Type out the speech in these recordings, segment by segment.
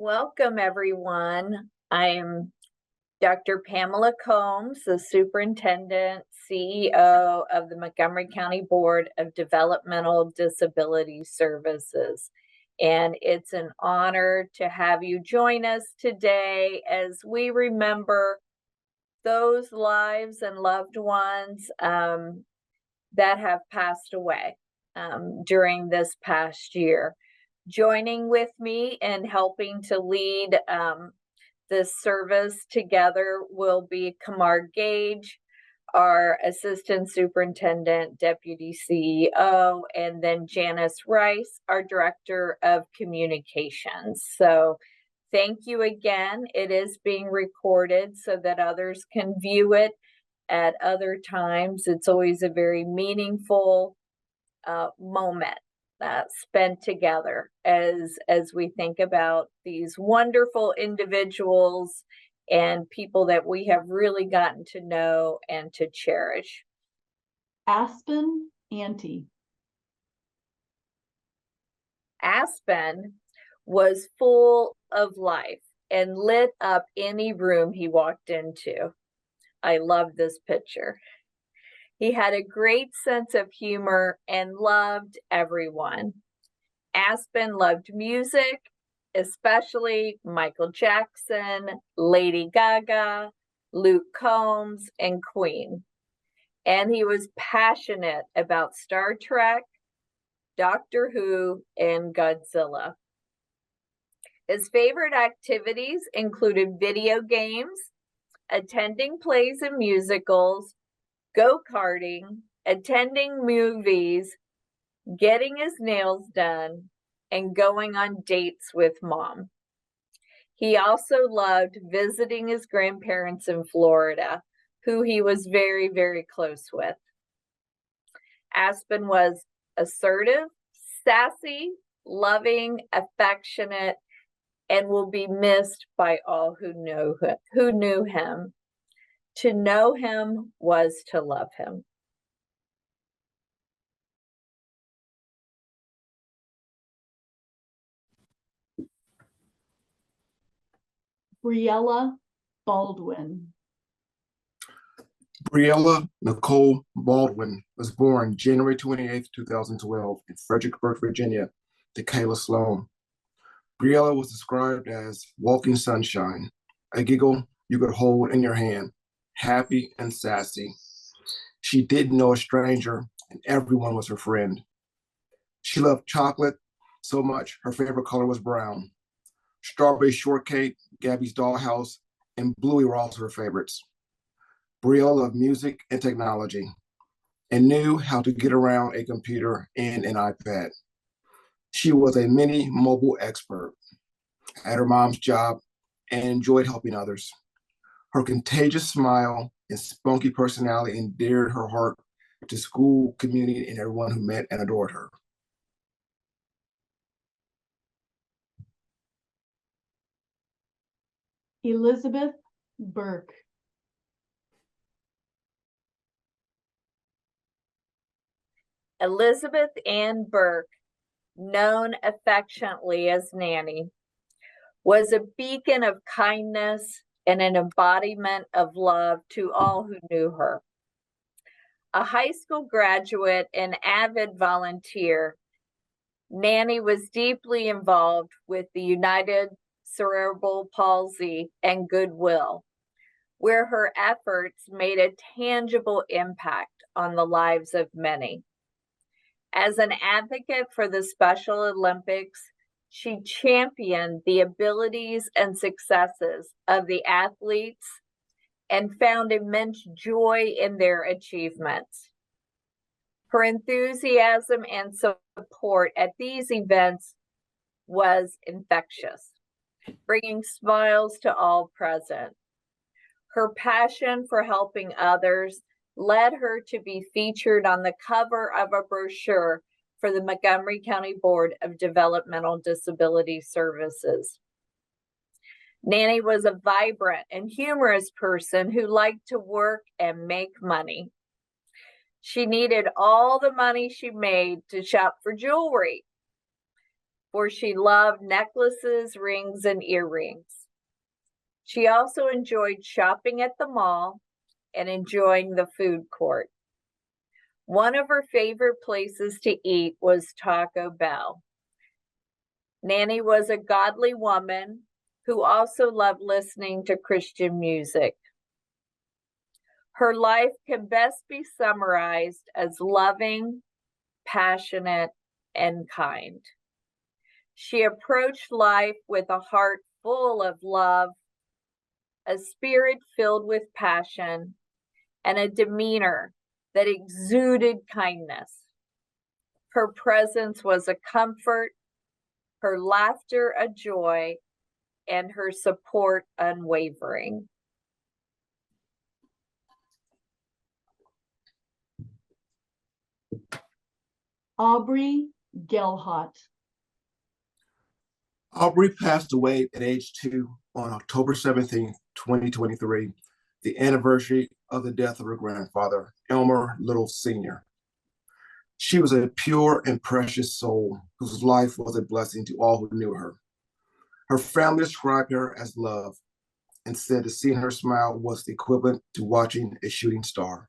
Welcome, everyone. I am Dr. Pamela Combs, the Superintendent, CEO of the Montgomery County Board of Developmental Disability Services. And it's an honor to have you join us today as we remember those lives and loved ones that have passed away during this past year. Joining with me and helping to lead this service together will be Kamar Gage, our Assistant Superintendent, Deputy CEO, and then Janice Rice, our Director of Communications. So thank you again. It is being recorded so that others can view it at other times. It's always a very meaningful moment spent together as we think about these wonderful individuals and people that we have really gotten to know and to cherish. Aspen Ante. Aspen was full of life and lit up any room he walked into. I love this picture. He had a great sense of humor and loved everyone. Aspen loved music, especially Michael Jackson, Lady Gaga, Luke Combs, and Queen. And he was passionate about Star Trek, Doctor Who, and Godzilla. His favorite activities included video games, attending plays and musicals, go-karting, attending movies, getting his nails done, and going on dates with Mom. He also loved visiting his grandparents in Florida, who he was very, very close with. Aspen was assertive, sassy, loving, affectionate, and will be missed by all who knew him. To know him was to love him. Briella Baldwin. Briella Nicole Baldwin was born January 28, 2012 in Fredericksburg, Virginia, to Kayla Sloan. Briella was described as walking sunshine, a giggle you could hold in your hand, happy and sassy. She didn't know a stranger, and everyone was her friend. She loved chocolate so much, her favorite color was brown. Strawberry shortcake, Gabby's dollhouse, and Bluey were also her favorites. Briella loved music and technology and knew how to get around a computer and an iPad. She was a mini mobile expert at her mom's job and enjoyed helping others. Her contagious smile and spunky personality endeared her heart to school, community, and everyone who met and adored her. Elizabeth Burke. Elizabeth Ann Burke, known affectionately as Nanny, was a beacon of kindness and an embodiment of love to all who knew her. A high school graduate and avid volunteer, Nanny was deeply involved with the United Cerebral Palsy and Goodwill, where her efforts made a tangible impact on the lives of many. As an advocate for the Special Olympics, she championed the abilities and successes of the athletes and found immense joy in their achievements. Her enthusiasm and support at these events was infectious, bringing smiles to all present. Her passion for helping others led her to be featured on the cover of a brochure for the Montgomery County Board of Developmental Disability Services. Nanny was a vibrant and humorous person who liked to work and make money. She needed all the money she made to shop for jewelry. for she loved necklaces, rings, and earrings. She also enjoyed shopping at the mall and enjoying the food court. One of her favorite places to eat was Taco Bell. Nanny was a godly woman who also loved listening to Christian music. Her life can best be summarized as loving, passionate, and kind. She approached life with a heart full of love, a spirit filled with passion, and a demeanor that exuded kindness. Her presence was a comfort, her laughter a joy, and her support unwavering. Aubrey Gelhot. Aubrey passed away at age 2 on October 17, 2023, the anniversary of the death of her grandfather, Elmer Little Sr. She was a pure and precious soul whose life was a blessing to all who knew her. Her family described her as love and said that seeing her smile was the equivalent to watching a shooting star.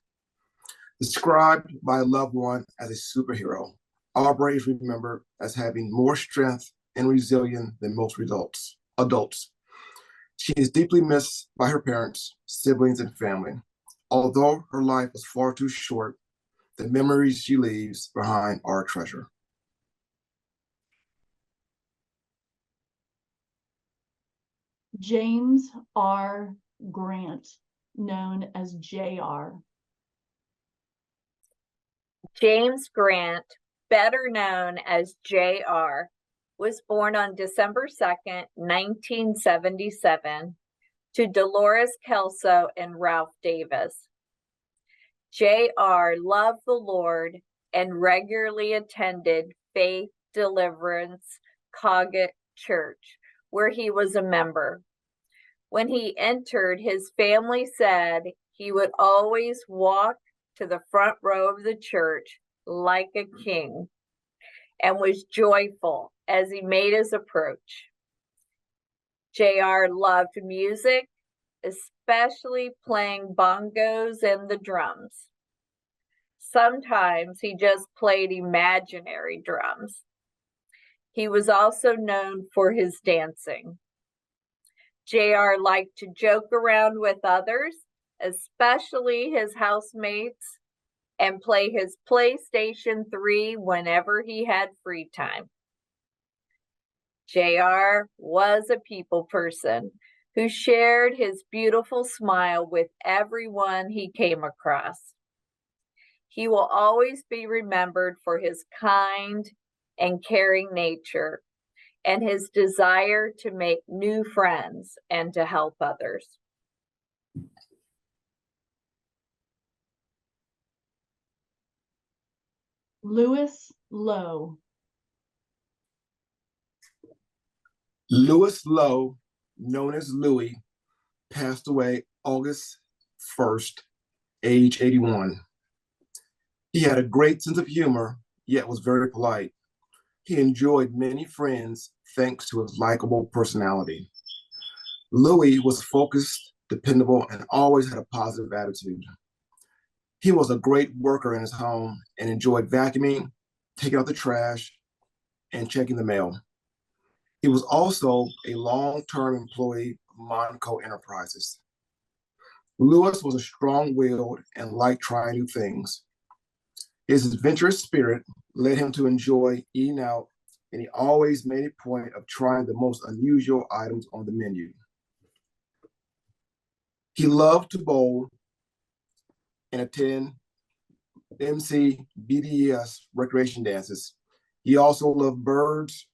Described by a loved one as a superhero, Aubrey is remembered as having more strength and resilience than most adults. She is deeply missed by her parents, siblings, and family. Although her life was far too short, the memories she leaves behind are a treasure. James R. Grant, known as JR. James Grant, better known as JR, was born on December 2nd, 1977, to Dolores Kelso and Ralph Davis. JR loved the Lord and regularly attended Faith Deliverance Coggett Church, where he was a member. When he entered, his family said he would always walk to the front row of the church like a king and was joyful as he made his approach. JR loved music, especially playing bongos and the drums. Sometimes he just played imaginary drums. He was also known for his dancing. JR liked to joke around with others, especially his housemates, and play his PlayStation 3 whenever he had free time. JR was a people person who shared his beautiful smile with everyone he came across. He will always be remembered for his kind and caring nature and his desire to make new friends and to help others. Louis Lowe. Louis Lowe, known as Louis, passed away August 1st, age 81. He had a great sense of humor, yet was very polite. He enjoyed many friends thanks to his likable personality. Louis was focused, dependable, and always had a positive attitude. He was a great worker in his home and enjoyed vacuuming, taking out the trash, and checking the mail. He was also a long-term employee of Monco Enterprises. Louis was a strong-willed and liked trying new things. His adventurous spirit led him to enjoy eating out, and he always made a point of trying the most unusual items on the menu. He loved to bowl and attend MCBDDS recreation dances. He also loved birds,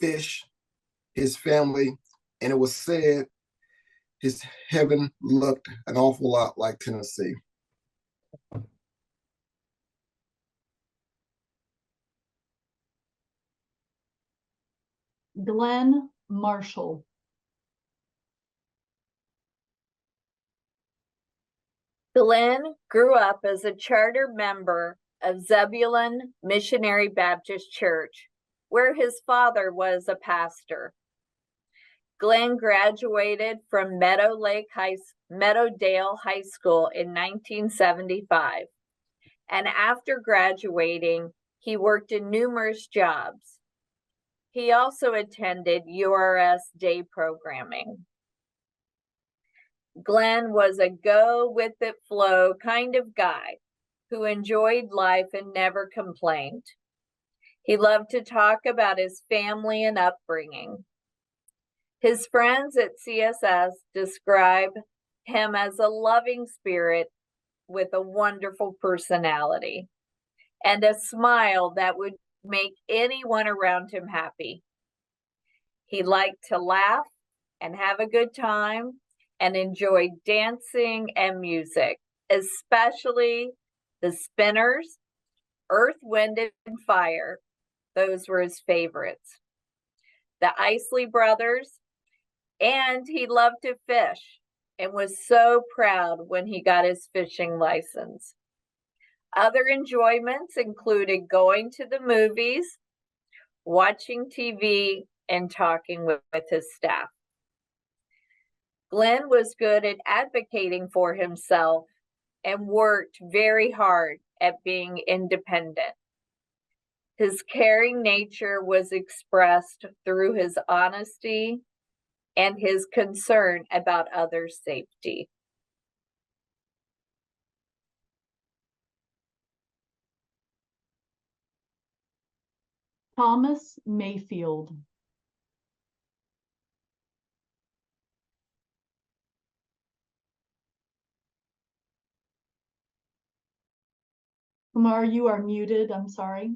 fish, his family, and it was said his heaven looked an awful lot like Tennessee. Glenn Marshall. Glenn grew up as a charter member of Zebulon Missionary Baptist Church, where his father was a pastor. Glenn graduated from Meadowdale High School in 1975, and after graduating, he worked in numerous jobs. He also attended URS day programming. Glenn was a go-with-it-flow kind of guy who enjoyed life and never complained. He loved to talk about his family and upbringing. His friends at CSS describe him as a loving spirit with a wonderful personality and a smile that would make anyone around him happy. He liked to laugh and have a good time and enjoyed dancing and music, especially the Spinners, Earth, Wind, and Fire. Those were his favorites. The Isley Brothers, and he loved to fish and was so proud when he got his fishing license. Other enjoyments included going to the movies, watching TV, and talking with his staff. Glenn was good at advocating for himself and worked very hard at being independent. His caring nature was expressed through his honesty and his concern about others' safety. Thomas Mayfield. Kumar, you are muted. I'm sorry.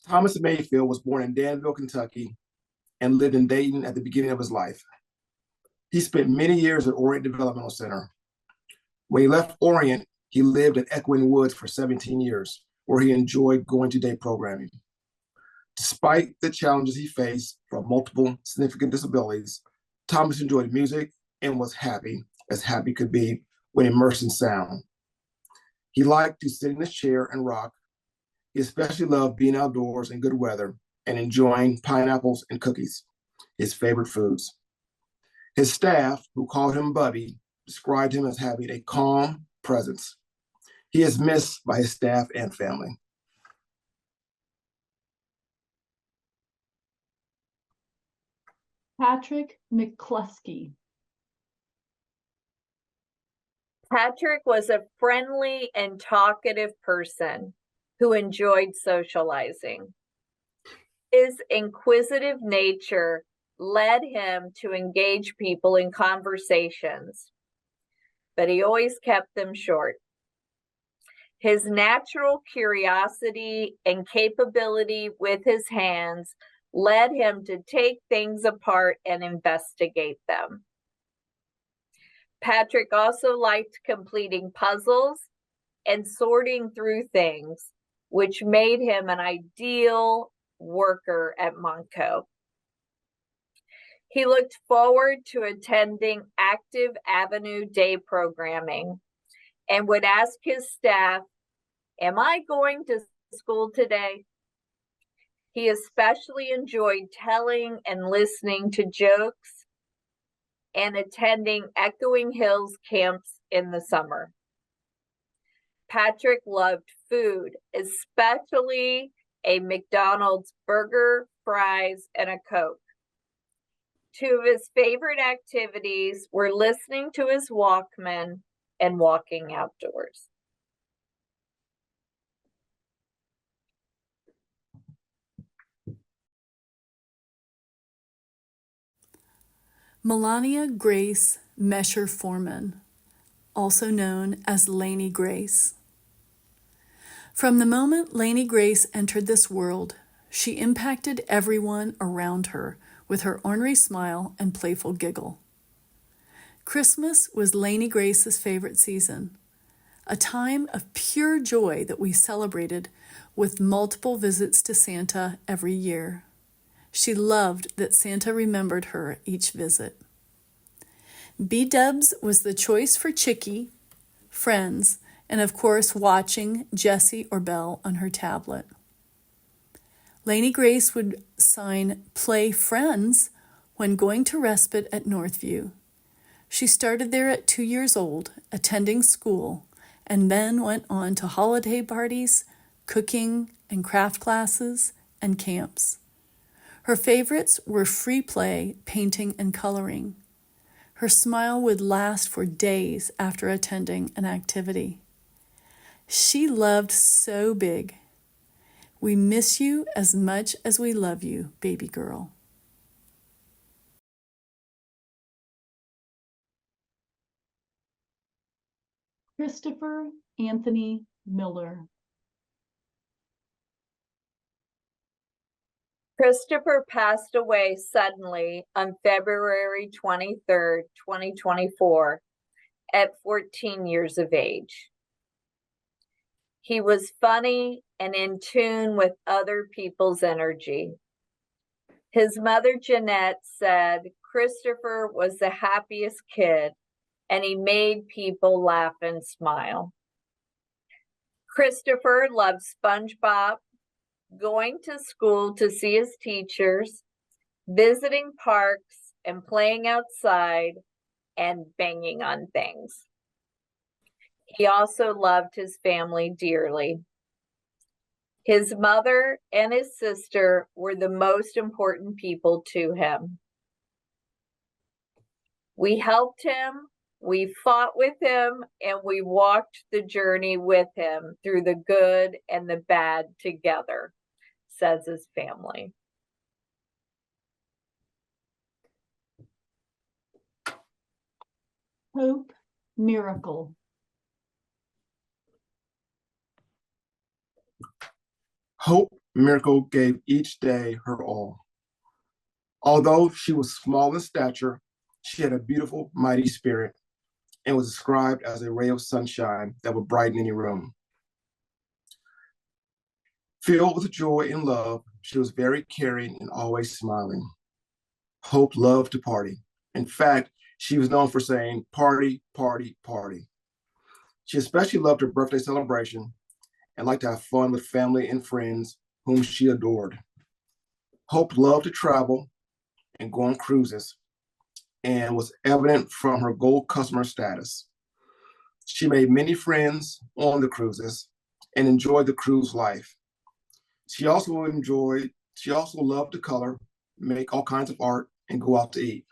Thomas Mayfield was born in Danville, Kentucky, and lived in Dayton at the beginning of his life. He spent many years at Orient Developmental Center. When he left Orient, he lived at Echoing Woods for 17 years, where he enjoyed going to day programming. Despite the challenges he faced from multiple significant disabilities, Thomas enjoyed music and was happy, as happy could be, when immersed in sound. He liked to sit in his chair and rock. He especially loved being outdoors in good weather and enjoying pineapples and cookies, his favorite foods. His staff, who called him Bubby, described him as having a calm presence. He is missed by his staff and family. Patrick McCluskey. Patrick was a friendly and talkative person who enjoyed socializing. His inquisitive nature led him to engage people in conversations, but he always kept them short. His natural curiosity and capability with his hands led him to take things apart and investigate them. Patrick also liked completing puzzles and sorting through things, which made him an ideal worker at Montco. He looked forward to attending Active Avenue day programming and would ask his staff, "Am I going to school today?" He especially enjoyed telling and listening to jokes and attending Echoing Hills camps in the summer. Patrick loved food, especially a McDonald's burger, fries, and a Coke. Two of his favorite activities were listening to his Walkman and walking outdoors. Melania Grace Mesher Foreman, also known as Lainey Grace. From the moment Lainey Grace entered this world, she impacted everyone around her with her ornery smile and playful giggle. Christmas was Lainey Grace's favorite season, a time of pure joy that we celebrated with multiple visits to Santa every year. She loved that Santa remembered her each visit. B-Dubs was the choice for Chicky, friends, and of course watching Jessie or Belle on her tablet. Lainey Grace would sign Play Friends when going to respite at Northview. She started there at 2 years old, attending school, and then went on to holiday parties, cooking and craft classes, and camps. Her favorites were free play, painting, and coloring. Her smile would last for days after attending an activity. She loved so big. We miss you as much as we love you, baby girl. Christopher Anthony Miller. Christopher passed away suddenly on February 23rd, 2024, at 14 years of age. He was funny and in tune with other people's energy. His mother, Jeanette, said Christopher was the happiest kid and he made people laugh and smile. Christopher loved SpongeBob, going to school to see his teachers, visiting parks and playing outside, and banging on things. He also loved his family dearly. His mother and his sister were the most important people to him. We helped him, we fought with him, and we walked the journey with him through the good and the bad together, says his family. Hope Miracle. Hope Miracle gave each day her all. Although she was small in stature, she had a beautiful, mighty spirit and was described as a ray of sunshine that would brighten any room. Filled with joy and love, she was very caring and always smiling. Hope loved to party. In fact, she was known for saying, "Party, party, party." She especially loved her birthday celebration and liked to have fun with family and friends whom she adored. Hope loved to travel and go on cruises and was evident from her gold customer status. She made many friends on the cruises and enjoyed the cruise life. She also loved to color, make all kinds of art, and go out to eat.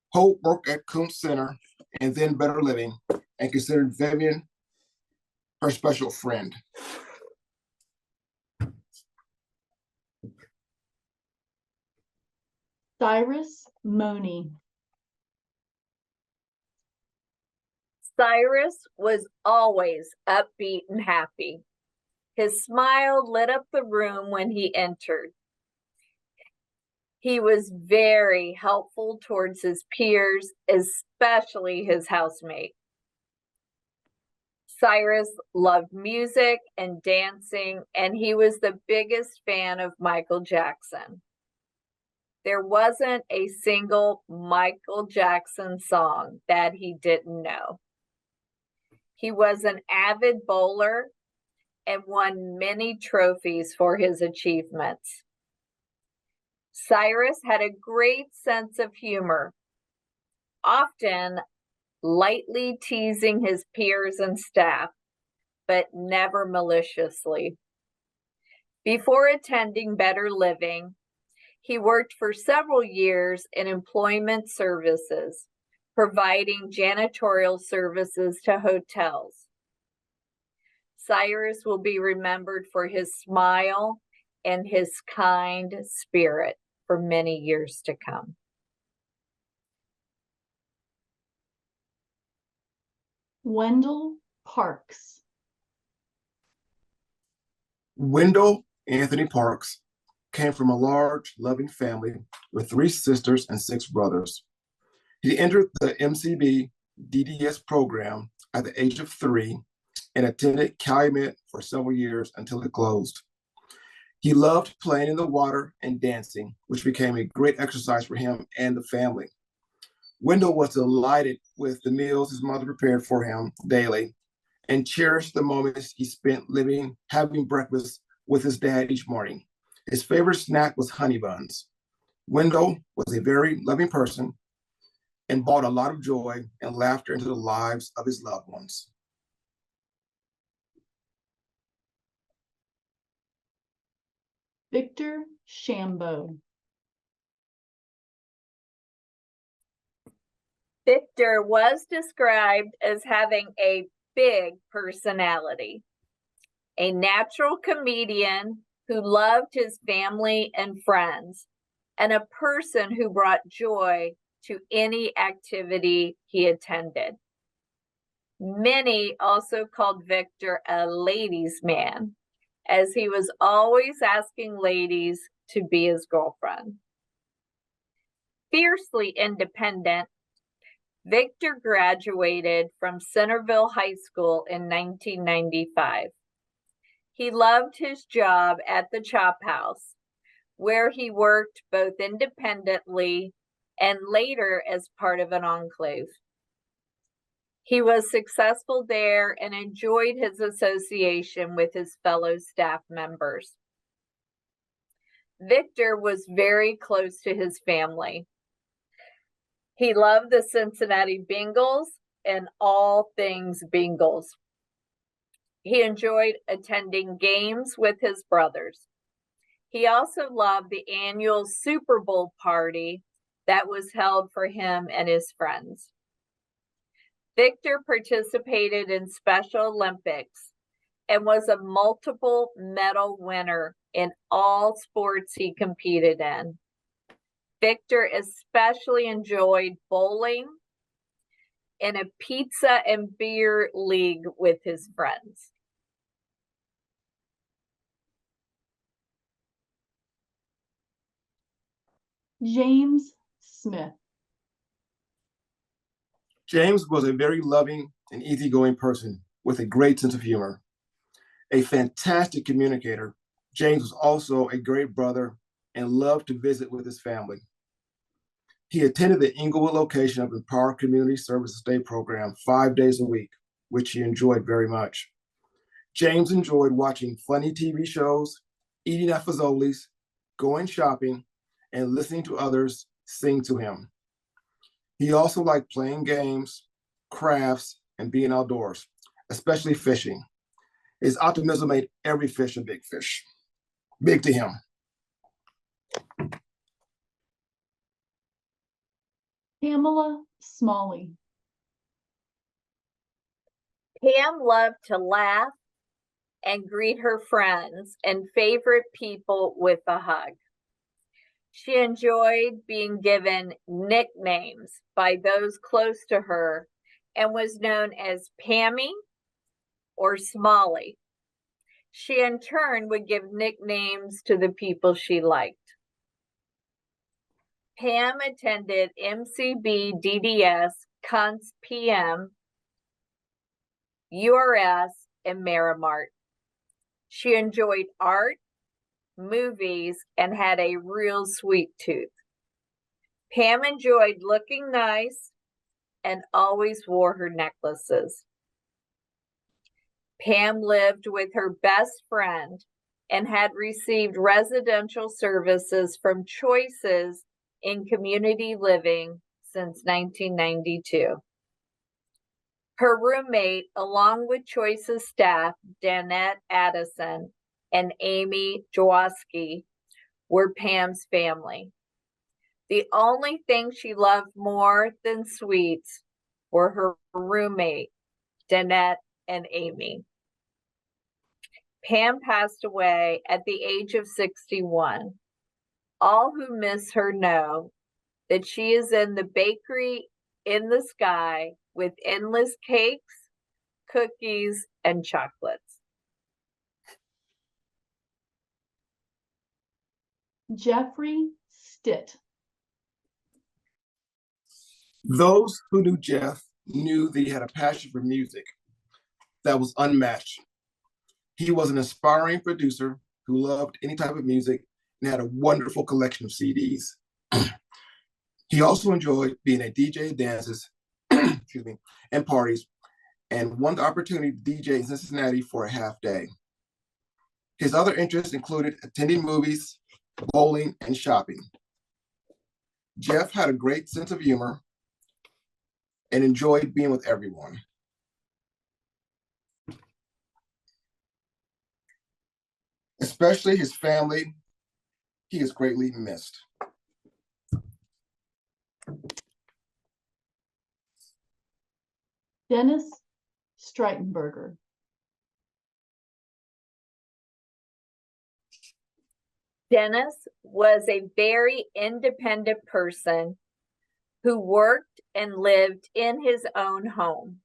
Hope worked at Kuntz Center and then Better Living and considered Vivian her special friend. Cyrus Money. Cyrus was always upbeat and happy. His smile lit up the room when he entered. He was very helpful towards his peers, especially his housemate. Cyrus loved music and dancing, and he was the biggest fan of Michael Jackson. There wasn't a single Michael Jackson song that he didn't know. He was an avid bowler and won many trophies for his achievements. Cyrus had a great sense of humor, often lightly teasing his peers and staff, but never maliciously. Before attending Better Living, he worked for several years in employment services, providing janitorial services to hotels. Cyrus will be remembered for his smile and his kind spirit for many years to come. Wendell Parks. Wendell Anthony Parks came from a large, loving family with 3 sisters and 6 brothers. He entered the MCBDDS program at the age of 3 and attended Calumet for several years until it closed. He loved playing in the water and dancing, which became a great exercise for him and the family. Wendell was delighted with the meals his mother prepared for him daily and cherished the moments he spent having breakfast with his dad each morning. His favorite snack was honey buns. Wendell was a very loving person and brought a lot of joy and laughter into the lives of his loved ones. Victor Shambo. Victor was described as having a big personality, a natural comedian who loved his family and friends, and a person who brought joy to any activity he attended. Many also called Victor a ladies' man, as he was always asking ladies to be his girlfriend. Fiercely independent, Victor graduated from Centerville High School in 1995. He loved his job at the Chop House, where he worked both independently and later as part of an enclave. He was successful there and enjoyed his association with his fellow staff members. Victor was very close to his family. He loved the Cincinnati Bengals and all things Bengals. He enjoyed attending games with his brothers. He also loved the annual Super Bowl party that was held for him and his friends. Victor participated in Special Olympics and was a multiple medal winner in all sports he competed in. Victor especially enjoyed bowling and a pizza and beer league with his friends. James Smith. James was a very loving and easygoing person with a great sense of humor. A fantastic communicator, James was also a great brother and loved to visit with his family. He attended the Inglewood location of Empower Community Services Day program 5 days a week, which he enjoyed very much. James enjoyed watching funny TV shows, eating at Fazoli's, going shopping, and listening to others sing to him. He also liked playing games, crafts, and being outdoors, especially fishing. His optimism made every fish a big fish, big to him. Pamela Smalley. Pam loved to laugh and greet her friends and favorite people with a hug. She enjoyed being given nicknames by those close to her and was known as Pammy or Smalley. She in turn would give nicknames to the people she liked. Pam attended MCBDDS, Cons PM, URS, and Merimart. She enjoyed art, movies, and had a real sweet tooth. Pam enjoyed looking nice and always wore her necklaces. Pam lived with her best friend and had received residential services from Choices in Community Living since 1992. Her roommate, along with Choices staff, Danette Addison and Amy Jaworski, were Pam's family. The only thing she loved more than sweets were her roommate, Danette and Amy. Pam passed away at the age of 61. All who miss her know that she is in the bakery in the sky with endless cakes, cookies, and chocolates. Jeffrey Stitt. Those who knew Jeff knew that he had a passion for music that was unmatched. He was an inspiring producer who loved any type of music and had a wonderful collection of CDs. He also enjoyed being a DJ at dances, excuse me, and parties, and won the opportunity to DJ in Cincinnati for a half day. His other interests included attending movies, bowling, and shopping. Jeff had a great sense of humor and enjoyed being with everyone. Especially his family, he is greatly missed. Dennis Streitenberger. Dennis was a very independent person who worked and lived in his own home.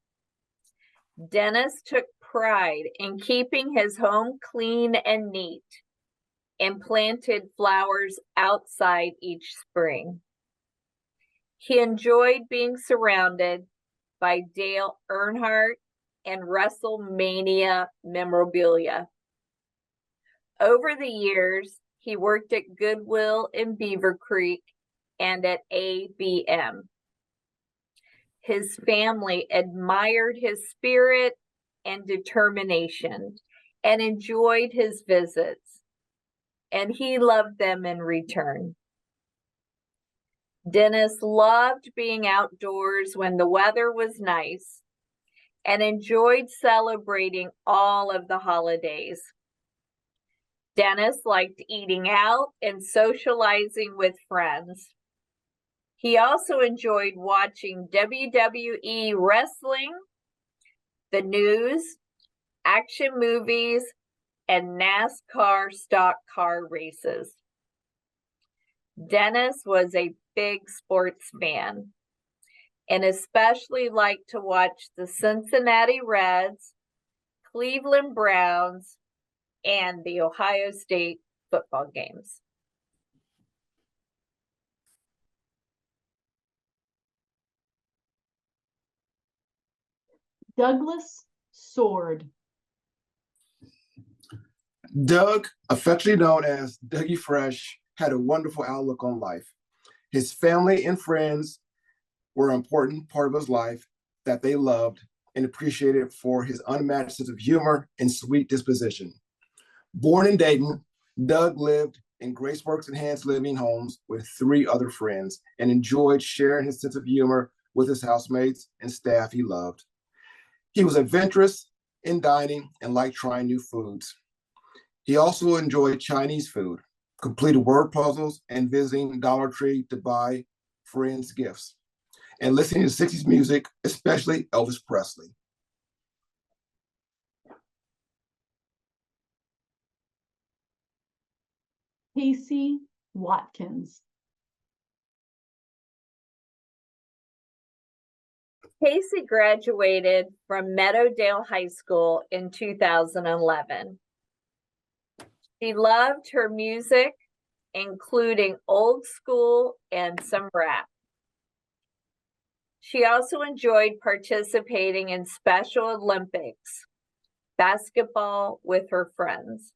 Dennis took pride in keeping his home clean and neat and planted flowers outside each spring. He enjoyed being surrounded by Dale Earnhardt and WrestleMania memorabilia. Over the years, he worked at Goodwill in Beaver Creek and at ABM. His family admired his spirit and determination and enjoyed his visits, and he loved them in return. Dennis loved being outdoors when the weather was nice and enjoyed celebrating all of the holidays. Dennis liked eating out and socializing with friends. He also enjoyed watching WWE wrestling, the news, action movies, and NASCAR stock car races. Dennis was a big sports fan and especially liked to watch the Cincinnati Reds, Cleveland Browns, and the Ohio State football games. Douglas Sword. Doug, affectionately known as Dougie Fresh, had a wonderful outlook on life. His family and friends were an important part of his life that they loved and appreciated for his unmatched sense of humor and sweet disposition. Born in Dayton, Doug lived in Graceworks Enhanced Living Homes with 3 other friends and enjoyed sharing his sense of humor with his housemates and staff he loved. He was adventurous in dining and liked trying new foods. He also enjoyed Chinese food, completed word puzzles, and visiting Dollar Tree to buy friends gifts, and listening to 60s music, especially Elvis Presley. Casey Watkins. Casey graduated from Meadowdale High School in 2011. She loved her music, including old school and some rap. She also enjoyed participating in Special Olympics, basketball with her friends.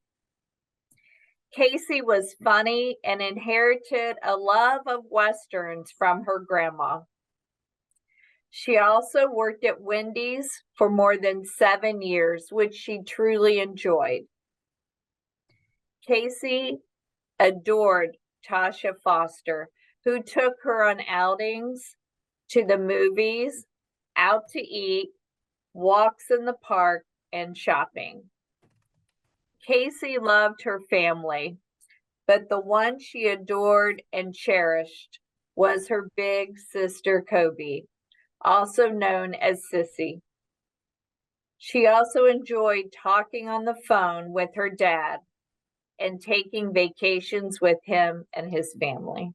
Casey was funny and inherited a love of Westerns from her grandma. She also worked at Wendy's for more than 7 years, which she truly enjoyed. Casey adored Tasha Foster, who took her on outings, to the movies, out to eat, walks in the park, and shopping. Casey loved her family, but the one she adored and cherished was her big sister Kobe, also known as Sissy. She also enjoyed talking on the phone with her dad and taking vacations with him and his family.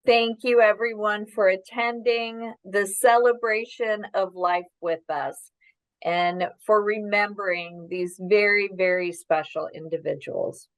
Thank you, everyone, for attending the celebration of life with us and for remembering these very, very special individuals.